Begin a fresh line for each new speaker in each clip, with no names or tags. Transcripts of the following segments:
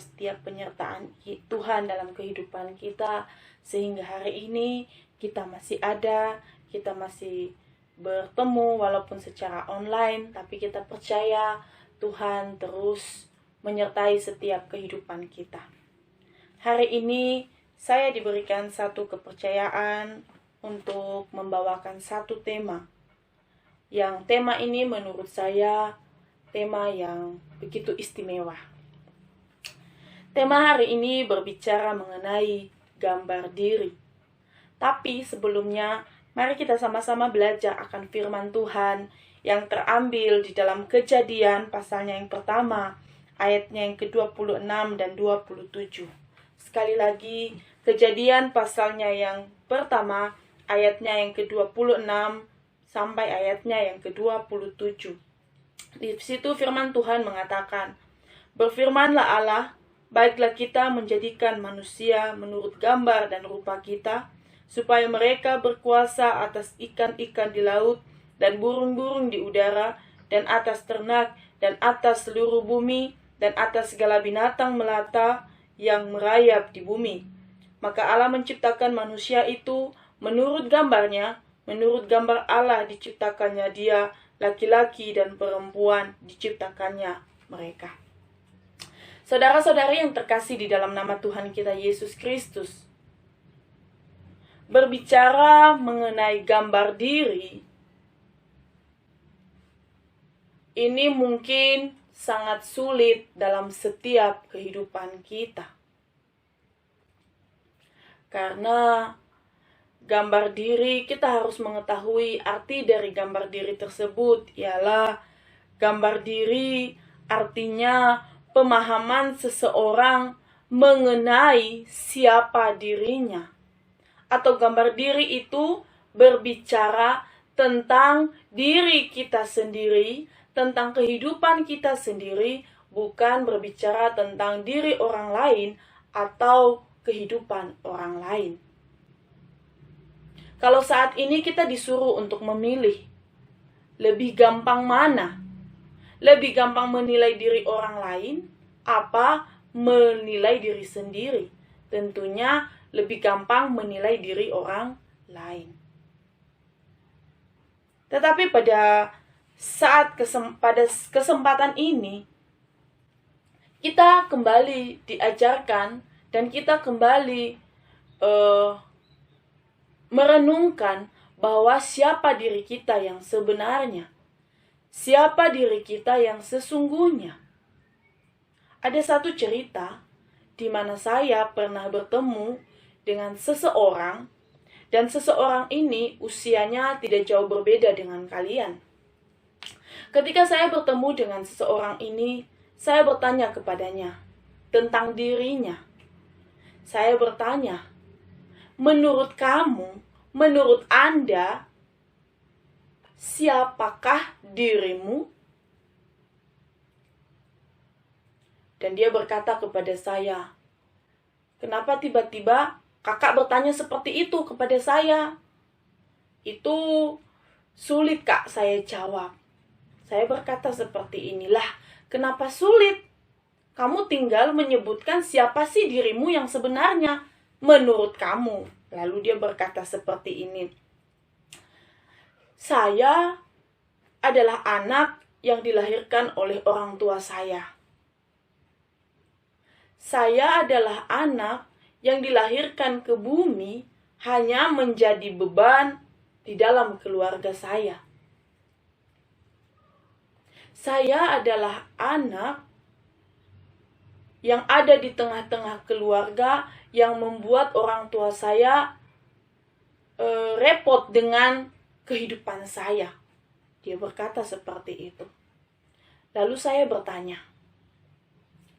setiap penyertaan Tuhan dalam kehidupan kita, sehingga hari ini kita masih ada, kita masih bertemu walaupun secara online, tapi kita percaya Tuhan terus menyertai setiap kehidupan kita. Hari ini saya diberikan satu kepercayaan untuk membawakan satu tema. Yang tema ini menurut saya tema yang begitu istimewa. Tema hari ini berbicara mengenai gambar diri. Tapi sebelumnya, mari kita sama-sama belajar akan firman Tuhan yang terambil di dalam Kejadian pasalnya yang pertama, ayatnya yang ke-26 dan 27. Sekali lagi, Kejadian pasalnya yang pertama, ayatnya yang ke-26 sampai ayatnya yang ke-27. Di situ firman Tuhan mengatakan, "Berfirmanlah Allah, baiklah kita menjadikan manusia menurut gambar dan rupa kita, supaya mereka berkuasa atas ikan-ikan di laut dan burung-burung di udara, dan atas ternak, dan atas seluruh bumi, dan atas segala binatang melata yang merayap di bumi." Maka Allah menciptakan manusia itu menurut gambarnya, menurut gambar Allah diciptakannya dia, laki-laki dan perempuan diciptakannya mereka. Saudara-saudari yang terkasih di dalam nama Tuhan kita Yesus Kristus, berbicara mengenai gambar diri, ini mungkin sangat sulit dalam setiap kehidupan kita. Karena gambar diri, kita harus mengetahui arti dari gambar diri tersebut, ialah gambar diri artinya pemahaman seseorang mengenai siapa dirinya. Atau gambar diri itu berbicara tentang diri kita sendiri, tentang kehidupan kita sendiri, bukan berbicara tentang diri orang lain atau kehidupan orang lain. Kalau saat ini kita disuruh untuk memilih, lebih gampang mana? Lebih gampang menilai diri orang lain, apa menilai diri sendiri? Tentunya lebih gampang menilai diri orang lain. Tetapi pada kesempatan ini, kita kembali diajarkan dan kita kembali merenungkan bahwa siapa diri kita yang sebenarnya. Siapa diri kita yang sesungguhnya. Ada satu cerita di mana saya pernah bertemu dengan seseorang, dan seseorang ini usianya tidak jauh berbeda dengan kalian. Ketika saya bertemu dengan seseorang ini, saya bertanya kepadanya tentang dirinya. Saya bertanya, menurut kamu, menurut Anda, siapakah dirimu? Dan dia berkata kepada saya, "Kenapa tiba-tiba kakak bertanya seperti itu kepada saya?" "Itu sulit, Kak," saya jawab. Saya berkata seperti inilah, "Kenapa sulit? Kamu tinggal menyebutkan siapa sih dirimu yang sebenarnya menurut kamu." Lalu dia berkata seperti ini, "Saya adalah anak yang dilahirkan oleh orang tua saya. Saya adalah anak yang dilahirkan ke bumi hanya menjadi beban di dalam keluarga saya. Saya adalah anak yang ada di tengah-tengah keluarga yang membuat orang tua saya repot dengan kehidupan saya." Dia berkata seperti itu. Lalu saya bertanya,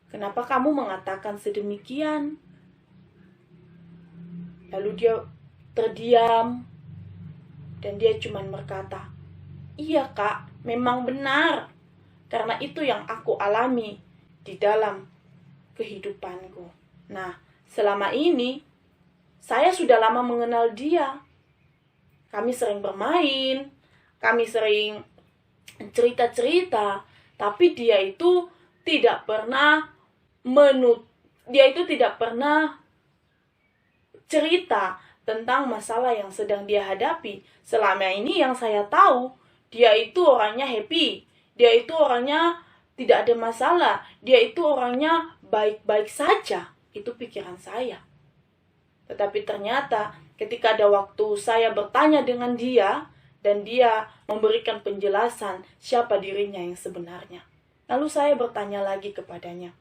"Kenapa kamu mengatakan sedemikian?" Lalu dia terdiam dan dia cuma berkata, "Iya, Kak, memang benar. Karena itu yang aku alami di dalam kehidupanku." Nah, selama ini saya sudah lama mengenal dia. Kami sering bermain, kami sering cerita-cerita, tapi dia itu tidak pernah dia itu tidak pernah cerita tentang masalah yang sedang dia hadapi. Selama ini yang saya tahu, dia itu orangnya happy. Dia itu orangnya tidak ada masalah. Dia itu orangnya baik-baik saja. Itu pikiran saya. Tetapi ternyata ketika ada waktu saya bertanya dengan dia, dan dia memberikan penjelasan siapa dirinya yang sebenarnya. Lalu saya bertanya lagi kepadanya,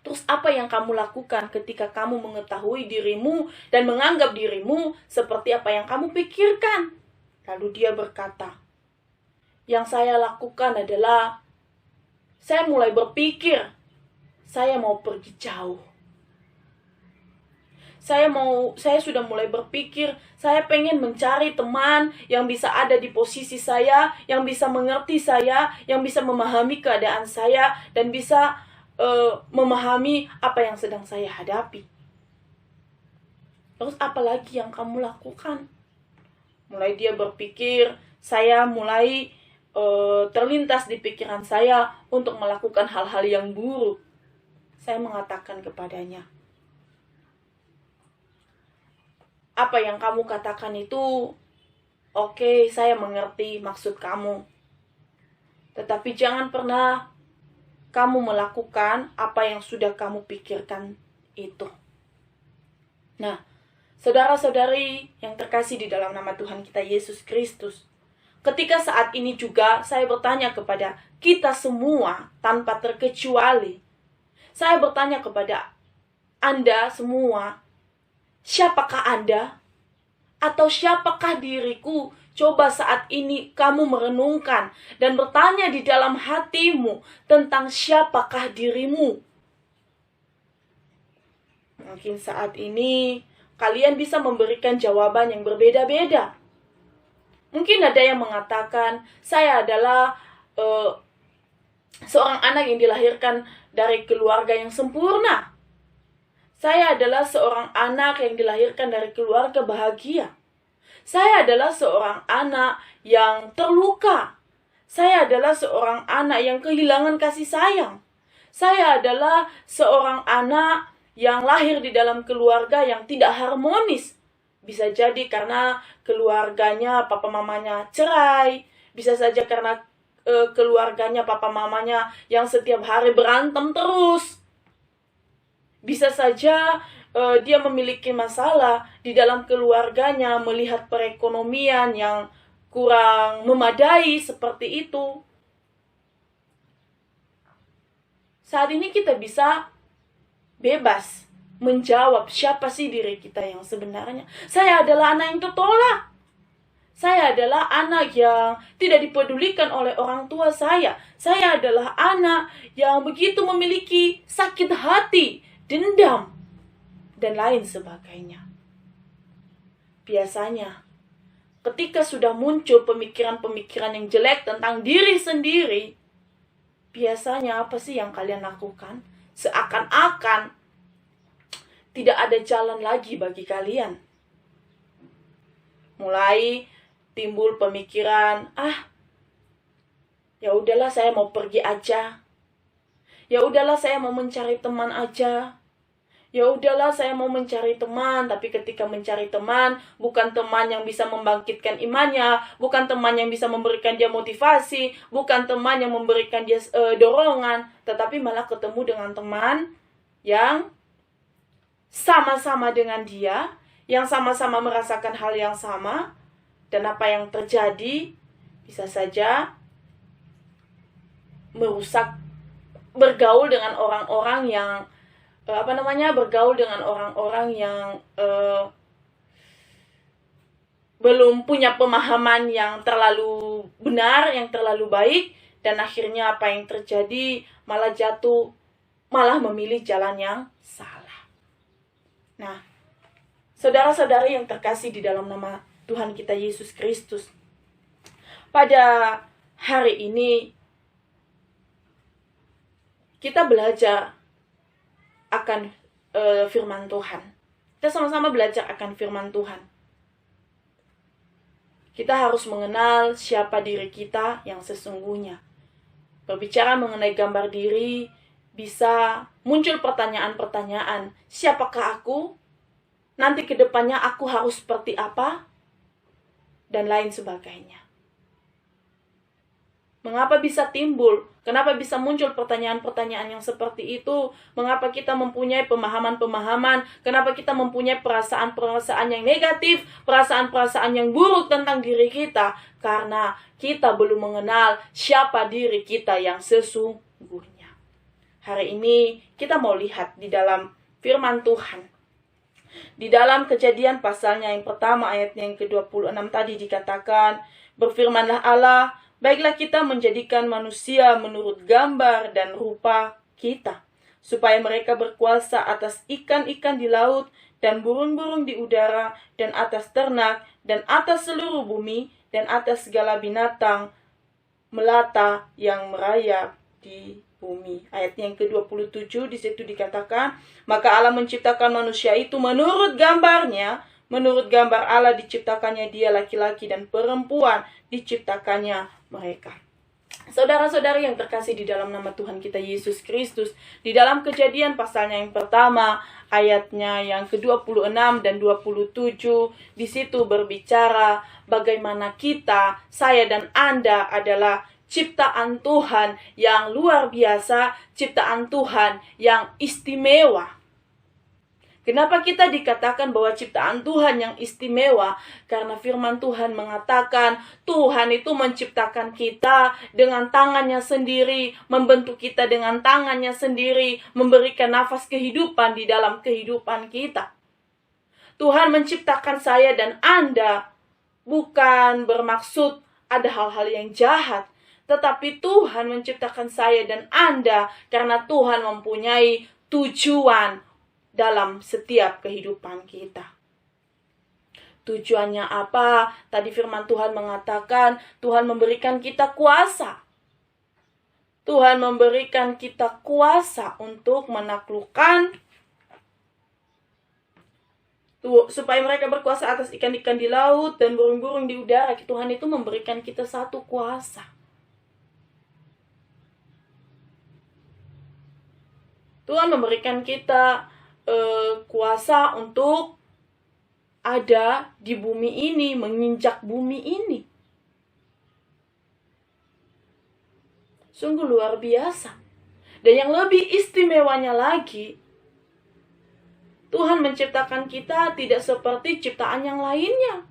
terus apa yang kamu lakukan ketika kamu mengetahui dirimu dan menganggap dirimu seperti apa yang kamu pikirkan? Lalu dia berkata, yang saya lakukan adalah saya mulai berpikir, saya mau pergi jauh. Saya sudah mulai berpikir, saya pengen mencari teman yang bisa ada di posisi saya, yang bisa mengerti saya, yang bisa memahami keadaan saya, dan bisa memahami apa yang sedang saya hadapi. Terus apa lagi yang kamu lakukan? Mulai dia berpikir, saya mulai terlintas di pikiran saya untuk melakukan hal-hal yang buruk. Saya mengatakan kepadanya, apa yang kamu katakan itu, oke, saya mengerti maksud kamu. Tetapi jangan pernah kamu melakukan apa yang sudah kamu pikirkan itu. Nah, saudara-saudari yang terkasih di dalam nama Tuhan kita Yesus Kristus, ketika saat ini juga saya bertanya kepada kita semua tanpa terkecuali. Saya bertanya kepada Anda semua, siapakah Anda? Atau siapakah diriku? Coba saat ini kamu merenungkan dan bertanya di dalam hatimu tentang siapakah dirimu. Mungkin saat ini kalian bisa memberikan jawaban yang berbeda-beda. Mungkin ada yang mengatakan, saya adalah seorang anak yang dilahirkan dari keluarga yang sempurna. Saya adalah seorang anak yang dilahirkan dari keluarga bahagia. Saya adalah seorang anak yang terluka. Saya adalah seorang anak yang kehilangan kasih sayang. Saya adalah seorang anak yang lahir di dalam keluarga yang tidak harmonis. Bisa jadi karena keluarganya papa mamanya cerai. Bisa saja karena keluarganya papa mamanya yang setiap hari berantem terus. Bisa saja dia memiliki masalah di dalam keluarganya, melihat perekonomian yang kurang memadai seperti itu. Saat ini kita bisa bebas menjawab siapa sih diri kita yang sebenarnya. Saya adalah anak yang tertolak. Saya adalah anak yang tidak dipedulikan oleh orang tua saya. Saya adalah anak yang begitu memiliki sakit hati, dendam, dan lain sebagainya. Biasanya, ketika sudah muncul pemikiran-pemikiran yang jelek tentang diri sendiri, biasanya apa sih yang kalian lakukan? Seakan-akan tidak ada jalan lagi bagi kalian. Mulai timbul pemikiran, ya udahlah saya mau pergi aja. Ya udahlah saya mau mencari teman aja. Ya udahlah saya mau mencari teman, tapi ketika mencari teman, bukan teman yang bisa membangkitkan imannya, bukan teman yang bisa memberikan dia motivasi, bukan teman yang memberikan dia dorongan, tetapi malah ketemu dengan teman yang sama-sama dengan dia, yang sama-sama merasakan hal yang sama, dan apa yang terjadi bisa saja merusak, bergaul dengan orang-orang yang bergaul dengan orang-orang yang belum punya pemahaman yang terlalu benar, yang terlalu baik, dan akhirnya apa yang terjadi malah memilih jalan yang salah. Nah, saudara-saudari yang terkasih di dalam nama Tuhan kita Yesus Kristus, pada hari ini kita belajar akan firman Tuhan. Kita sama-sama belajar akan firman Tuhan. Kita harus mengenal siapa diri kita yang sesungguhnya. Berbicara mengenai gambar diri bisa muncul pertanyaan-pertanyaan. Siapakah aku? Nanti ke depannya aku harus seperti apa? Dan lain sebagainya. Mengapa bisa timbul? Kenapa bisa muncul pertanyaan-pertanyaan yang seperti itu? Mengapa kita mempunyai pemahaman-pemahaman? Kenapa kita mempunyai perasaan-perasaan yang negatif? Perasaan-perasaan yang buruk tentang diri kita? Karena kita belum mengenal siapa diri kita yang sesungguhnya. Hari ini kita mau lihat di dalam firman Tuhan. Di dalam Kejadian pasalnya yang pertama ayatnya yang ke-26 tadi dikatakan, berfirmanlah Allah, baiklah kita menjadikan manusia menurut gambar dan rupa kita, supaya mereka berkuasa atas ikan-ikan di laut dan burung-burung di udara dan atas ternak dan atas seluruh bumi dan atas segala binatang melata yang merayap di bumi. Ayat yang ke-27 di situ dikatakan, maka Allah menciptakan manusia itu menurut gambarnya, menurut gambar Allah diciptakannya dia, laki-laki dan perempuan diciptakannya mereka. Saudara-saudari yang terkasih di dalam nama Tuhan kita Yesus Kristus, di dalam Kejadian pasalnya yang pertama, ayatnya yang ke-26 dan 27, di situ berbicara bagaimana kita, saya dan Anda adalah ciptaan Tuhan yang luar biasa, ciptaan Tuhan yang istimewa. Kenapa kita dikatakan bahwa ciptaan Tuhan yang istimewa? Karena firman Tuhan mengatakan Tuhan itu menciptakan kita dengan tangannya sendiri, membentuk kita dengan tangannya sendiri, memberikan nafas kehidupan di dalam kehidupan kita. Tuhan menciptakan saya dan Anda bukan bermaksud ada hal-hal yang jahat, tetapi Tuhan menciptakan saya dan Anda karena Tuhan mempunyai tujuan dalam setiap kehidupan kita. Tujuannya apa? Tadi firman Tuhan mengatakan Tuhan memberikan kita kuasa. Tuhan memberikan kita kuasa untuk menaklukkan, supaya mereka berkuasa atas ikan-ikan di laut dan burung-burung di udara. Tuhan itu memberikan kita satu kuasa. Tuhan memberikan kita kuasa untuk ada di bumi ini, menginjak bumi ini. Sungguh luar biasa. Dan yang lebih istimewanya lagi, Tuhan menciptakan kita tidak seperti ciptaan yang lainnya.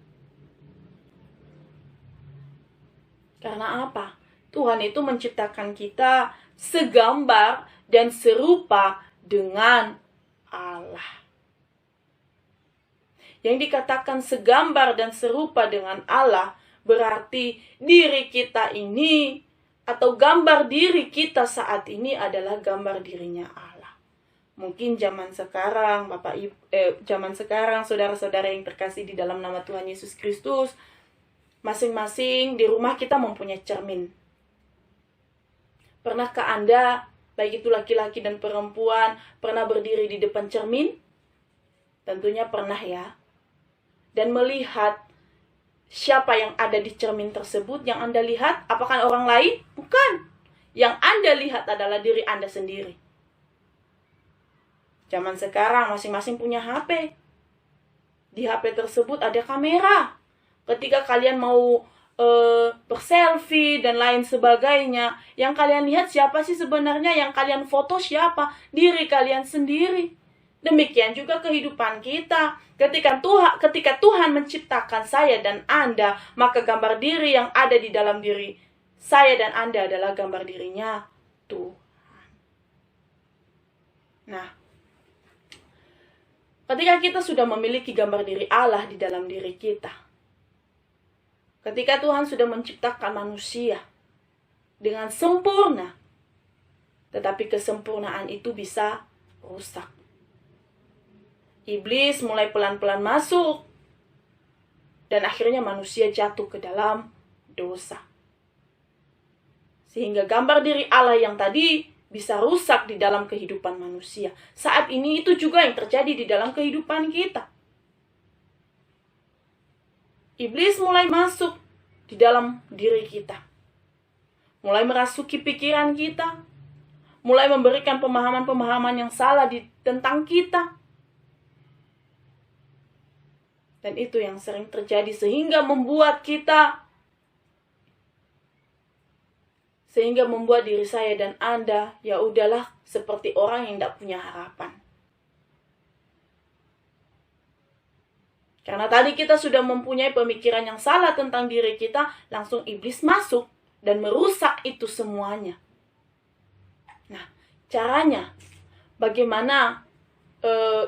Karena apa? Tuhan itu menciptakan kita segambar dan serupa dengan Allah. Yang dikatakan segambar dan serupa dengan Allah berarti diri kita ini atau gambar diri kita saat ini adalah gambar dirinya Allah. Mungkin zaman sekarang, zaman sekarang saudara-saudara yang terkasih di dalam nama Tuhan Yesus Kristus, masing-masing di rumah kita mempunyai cermin. Pernahkah Anda, baik itu laki-laki dan perempuan, pernah berdiri di depan cermin? Tentunya pernah ya. Dan melihat siapa yang ada di cermin tersebut. Yang Anda lihat, apakah orang lain? Bukan. Yang Anda lihat adalah diri Anda sendiri. Zaman sekarang masing-masing punya HP. Di HP tersebut ada kamera. Ketika kalian mau berselfie dan lain sebagainya, yang kalian lihat siapa sih sebenarnya? Yang kalian foto siapa? Diri kalian sendiri. Demikian juga kehidupan kita. Ketika Tuhan menciptakan saya dan Anda, maka gambar diri yang ada di dalam diri saya dan Anda adalah gambar dirinya Tuhan. Nah, ketika kita sudah memiliki gambar diri Allah di dalam diri kita, ketika Tuhan sudah menciptakan manusia dengan sempurna, tetapi kesempurnaan itu bisa rusak. Iblis mulai pelan-pelan masuk, dan akhirnya manusia jatuh ke dalam dosa. Sehingga gambar diri Allah yang tadi bisa rusak di dalam kehidupan manusia. Saat ini itu juga yang terjadi di dalam kehidupan kita. Iblis mulai masuk di dalam diri kita. Mulai merasuki pikiran kita. mulai memberikan pemahaman-pemahaman yang salah tentang kita. Dan itu yang sering terjadi sehingga membuat diri saya dan Anda ya udahlah seperti orang yang tidak punya harapan. Karena tadi kita sudah mempunyai pemikiran yang salah tentang diri kita, langsung iblis masuk dan merusak itu semuanya. Nah, caranya bagaimana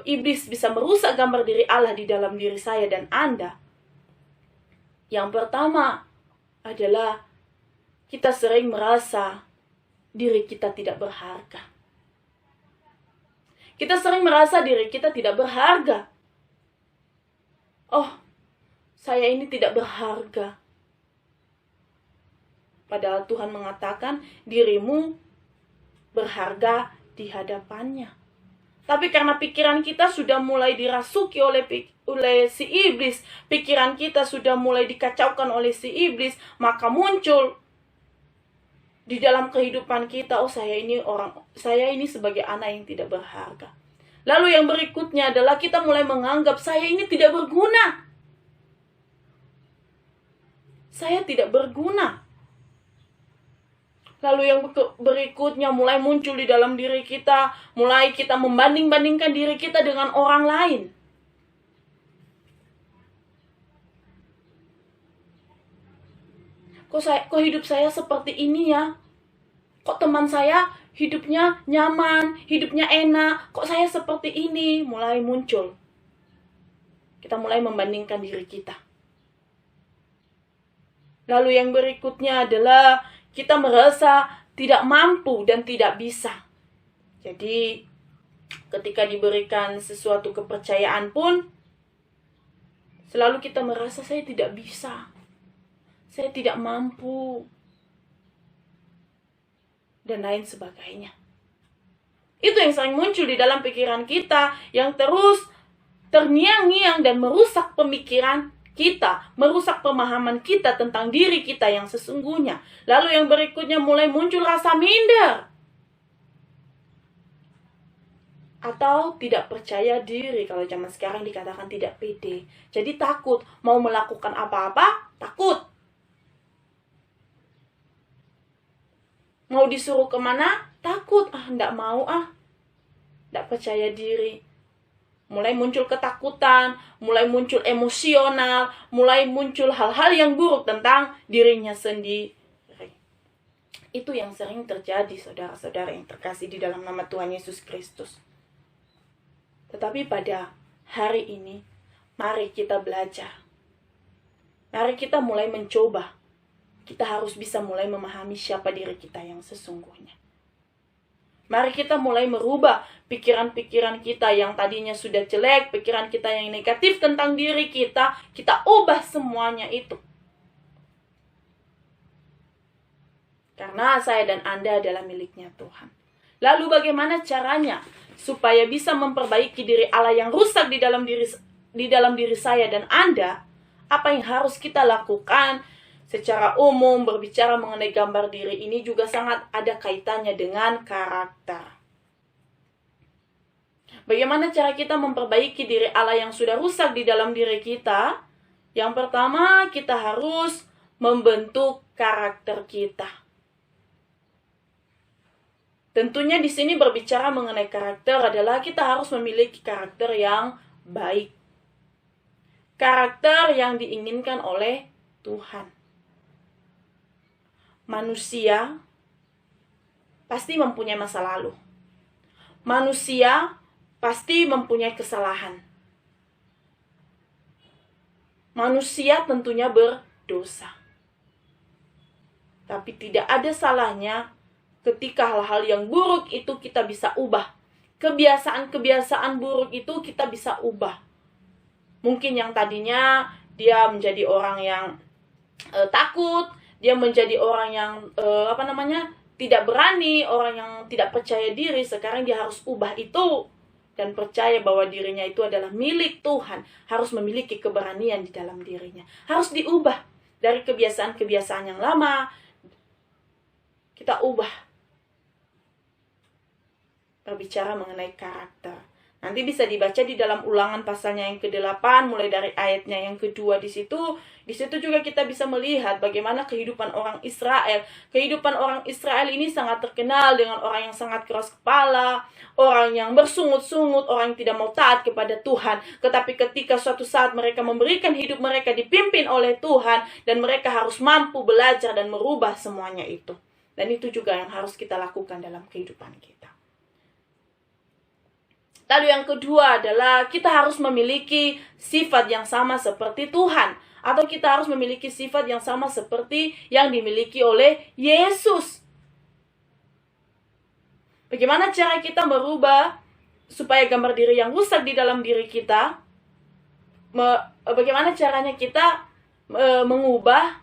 iblis bisa merusak gambar diri Allah di dalam diri saya dan Anda? Yang pertama adalah kita sering merasa diri kita tidak berharga. Kita sering merasa diri kita tidak berharga. Oh, saya ini tidak berharga. Padahal Tuhan mengatakan dirimu berharga di hadapannya. Tapi karena pikiran kita sudah mulai dirasuki oleh si iblis, pikiran kita sudah mulai dikacaukan oleh si iblis, maka muncul di dalam kehidupan kita, oh saya ini sebagai anak yang tidak berharga. Lalu yang berikutnya adalah kita mulai menganggap saya ini tidak berguna. Saya tidak berguna. Lalu yang berikutnya mulai muncul di dalam diri kita, mulai kita membanding-bandingkan diri kita dengan orang lain. Kok hidup saya seperti ini ya? Kok teman saya hidupnya nyaman, hidupnya enak, kok saya seperti ini? Mulai muncul. Kita mulai membandingkan diri kita. Lalu yang berikutnya adalah kita merasa tidak mampu dan tidak bisa. Jadi, ketika diberikan sesuatu kepercayaan pun, selalu kita merasa saya tidak bisa. Saya tidak mampu. Dan lain sebagainya. Itu yang sering muncul di dalam pikiran kita, yang terus terngiang-ngiang dan merusak pemikiran kita, merusak pemahaman kita tentang diri kita yang sesungguhnya. Lalu yang berikutnya mulai muncul rasa minder. Atau tidak percaya diri, kalau zaman sekarang dikatakan tidak pede. Jadi takut, mau melakukan apa-apa, takut. Mau disuruh kemana? Takut. Enggak mau Enggak percaya diri. Mulai muncul ketakutan, mulai muncul emosional, mulai muncul hal-hal yang buruk tentang dirinya sendiri. Itu yang sering terjadi, saudara-saudara yang terkasih di dalam nama Tuhan Yesus Kristus. Tetapi pada hari ini, mari kita belajar. Mari kita mulai mencoba. Kita harus bisa mulai memahami siapa diri kita yang sesungguhnya. Mari kita mulai merubah pikiran-pikiran kita yang tadinya sudah jelek, pikiran kita yang negatif tentang diri kita, kita ubah semuanya itu. Karena saya dan Anda adalah miliknya Tuhan. Lalu bagaimana caranya supaya bisa memperbaiki diri Allah yang rusak di dalam diri saya dan Anda? Apa yang harus kita lakukan? Secara umum, berbicara mengenai gambar diri ini juga sangat ada kaitannya dengan karakter. Bagaimana cara kita memperbaiki diri Allah yang sudah rusak di dalam diri kita? Yang pertama, kita harus membentuk karakter kita. Tentunya di sini berbicara mengenai karakter adalah kita harus memiliki karakter yang baik. Karakter yang diinginkan oleh Tuhan. Manusia pasti mempunyai masa lalu. Manusia pasti mempunyai kesalahan. Manusia tentunya berdosa. Tapi tidak ada salahnya ketika hal-hal yang buruk itu kita bisa ubah. Kebiasaan-kebiasaan buruk itu kita bisa ubah. Mungkin yang tadinya dia menjadi orang yang takut, dia menjadi orang yang tidak berani, orang yang tidak percaya diri. Sekarang dia harus ubah itu dan percaya bahwa dirinya itu adalah milik Tuhan. Harus memiliki keberanian di dalam dirinya. Harus diubah dari kebiasaan-kebiasaan yang lama. Kita ubah berbicara mengenai karakter. Nanti bisa dibaca di dalam Ulangan pasalnya yang ke-8, mulai dari ayatnya yang kedua di situ. Di situ juga kita bisa melihat bagaimana kehidupan orang Israel. Kehidupan orang Israel ini sangat terkenal dengan orang yang sangat keras kepala, orang yang bersungut-sungut, orang yang tidak mau taat kepada Tuhan. Tetapi ketika suatu saat mereka memberikan hidup mereka dipimpin oleh Tuhan, dan mereka harus mampu belajar dan merubah semuanya itu. Dan itu juga yang harus kita lakukan dalam kehidupan kita. Lalu yang kedua adalah kita harus memiliki sifat yang sama seperti Tuhan. Atau kita harus memiliki sifat yang sama seperti yang dimiliki oleh Yesus. Bagaimana cara kita merubah supaya gambar diri yang rusak di dalam diri kita? Bagaimana caranya kita mengubah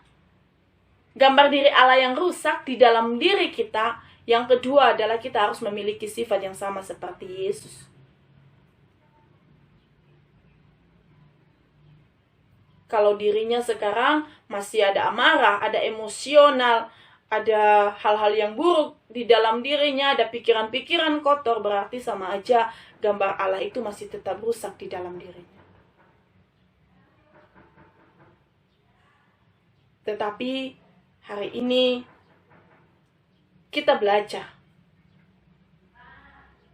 gambar diri Allah yang rusak di dalam diri kita? Yang kedua adalah kita harus memiliki sifat yang sama seperti Yesus. Kalau dirinya sekarang masih ada amarah, ada emosional, ada hal-hal yang buruk di dalam dirinya, ada pikiran-pikiran kotor, berarti sama aja gambar Allah itu masih tetap rusak di dalam dirinya. Tetapi hari ini kita belajar.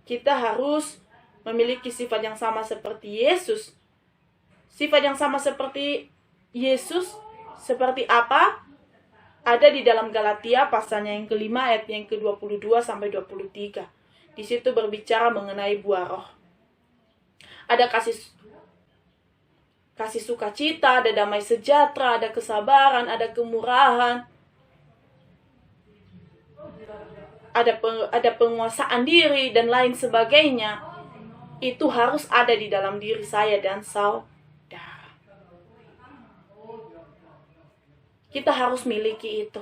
Kita harus memiliki sifat yang sama seperti Yesus. Sifat yang sama seperti Yesus, seperti apa? Ada di dalam Galatia pasalnya yang ke-5 ayat yang ke-22 sampai 23. Di situ berbicara mengenai buah roh. Ada kasih sukacita, ada damai sejahtera, ada kesabaran, ada kemurahan, ada penguasaan diri dan lain sebagainya. Itu harus ada di dalam diri saya dan saudara. Kita harus miliki itu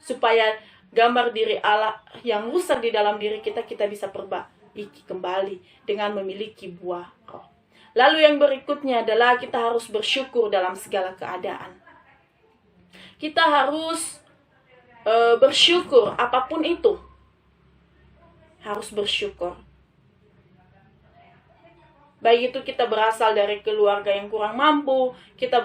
supaya gambar diri Allah yang rusak di dalam diri kita bisa perbaiki kembali dengan memiliki buah roh. Lalu yang berikutnya adalah kita harus bersyukur dalam segala keadaan. Kita harus bersyukur apapun itu. Harus bersyukur. Baik itu kita berasal dari keluarga yang kurang mampu, kita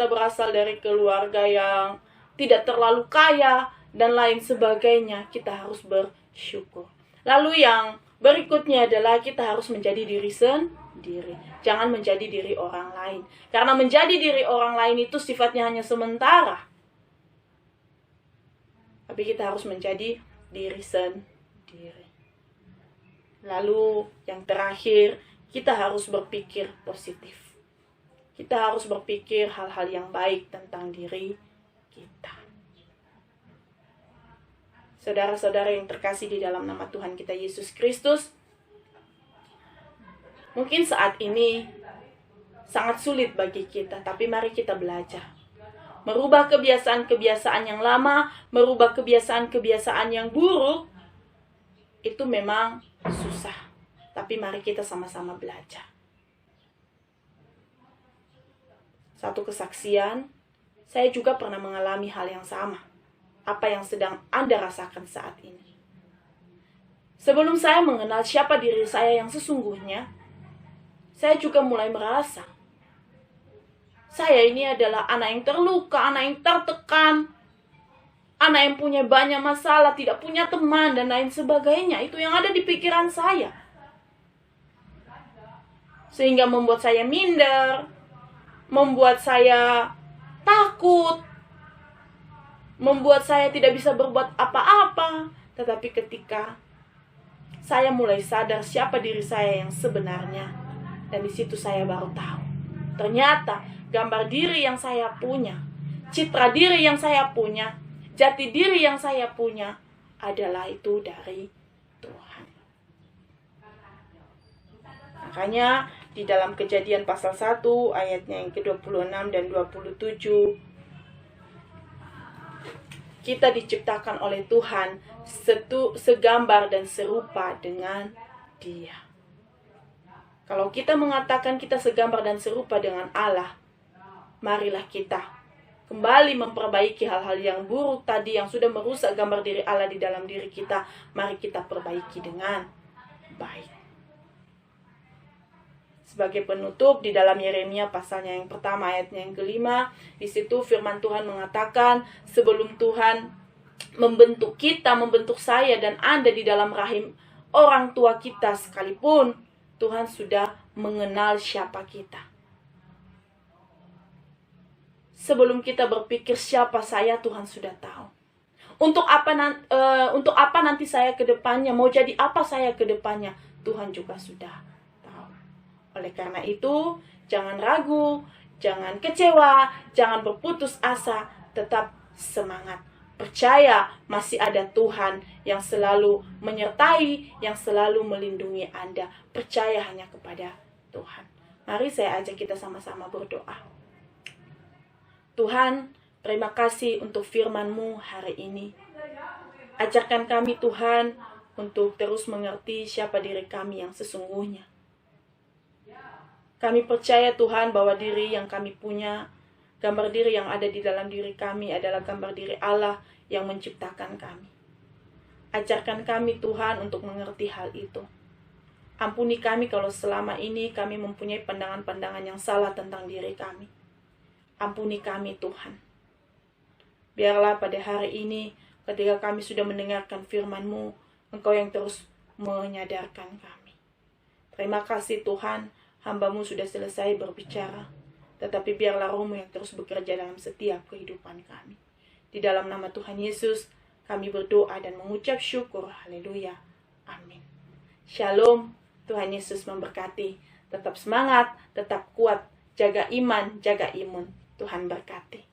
berasal dari keluarga yang tidak terlalu kaya, dan lain sebagainya, kita harus bersyukur. Lalu yang berikutnya adalah kita harus menjadi diri sendiri. Jangan menjadi diri orang lain. Karena menjadi diri orang lain itu sifatnya hanya sementara. Tapi kita harus menjadi diri sendiri. Lalu yang terakhir, kita harus berpikir positif. Kita harus berpikir hal-hal yang baik tentang diri kita. Saudara-saudara yang terkasih di dalam nama Tuhan kita Yesus Kristus, mungkin saat ini sangat sulit bagi kita, tapi mari kita belajar. Merubah kebiasaan-kebiasaan yang lama, merubah kebiasaan-kebiasaan yang buruk, itu memang susah. Tapi mari kita sama-sama belajar. Satu kesaksian, saya juga pernah mengalami hal yang sama. Apa yang sedang Anda rasakan saat ini. Sebelum saya mengenal siapa diri saya yang sesungguhnya, saya juga mulai merasa, saya ini adalah anak yang terluka, anak yang tertekan, anak yang punya banyak masalah, tidak punya teman, dan lain sebagainya. Itu yang ada di pikiran saya. Sehingga membuat saya minder, membuat saya takut, membuat saya tidak bisa berbuat apa-apa. Tetapi ketika saya mulai sadar siapa diri saya yang sebenarnya, dan di situ saya baru tahu, ternyata gambar diri yang saya punya, citra diri yang saya punya, jati diri yang saya punya adalah itu dari Tuhan. Makanya di dalam Kejadian pasal 1 ayatnya yang ke-26 dan 27, kita diciptakan oleh Tuhan segambar dan serupa dengan Dia. Kalau kita mengatakan kita segambar dan serupa dengan Allah, marilah kita kembali memperbaiki hal-hal yang buruk tadi yang sudah merusak gambar diri Allah di dalam diri kita. Mari kita perbaiki dengan baik. Sebagai penutup, di dalam Yeremia pasalnya yang pertama ayatnya yang kelima, di situ firman Tuhan mengatakan, sebelum Tuhan membentuk kita, membentuk saya dan Anda di dalam rahim orang tua kita sekalipun, Tuhan sudah mengenal siapa kita. Sebelum kita berpikir siapa saya, Tuhan sudah tahu. Untuk apa nanti saya ke depannya, mau jadi apa saya ke depannya, Tuhan juga sudah tahu. Oleh karena itu, jangan ragu, jangan kecewa, jangan berputus asa, tetap semangat. Percaya masih ada Tuhan yang selalu menyertai, yang selalu melindungi Anda. Percaya hanya kepada Tuhan. Mari saya ajak kita sama-sama berdoa. Tuhan, terima kasih untuk firman-Mu hari ini. Ajarkan kami Tuhan untuk terus mengerti siapa diri kami yang sesungguhnya. Kami percaya Tuhan bahwa diri yang kami punya, gambar diri yang ada di dalam diri kami adalah gambar diri Allah yang menciptakan kami. Ajarkan kami Tuhan untuk mengerti hal itu. Ampuni kami kalau selama ini kami mempunyai pandangan-pandangan yang salah tentang diri kami. Ampuni kami Tuhan. Biarlah pada hari ini ketika kami sudah mendengarkan firman-Mu, Engkau yang terus menyadarkan kami. Terima kasih Tuhan, hamba-Mu sudah selesai berbicara. Tetapi biarlah Roh-Mu yang terus bekerja dalam setiap kehidupan kami. Di dalam nama Tuhan Yesus, kami berdoa dan mengucap syukur. Haleluya. Amin. Shalom. Tuhan Yesus memberkati. Tetap semangat, tetap kuat. Jaga iman, jaga imun. Tuhan berkati.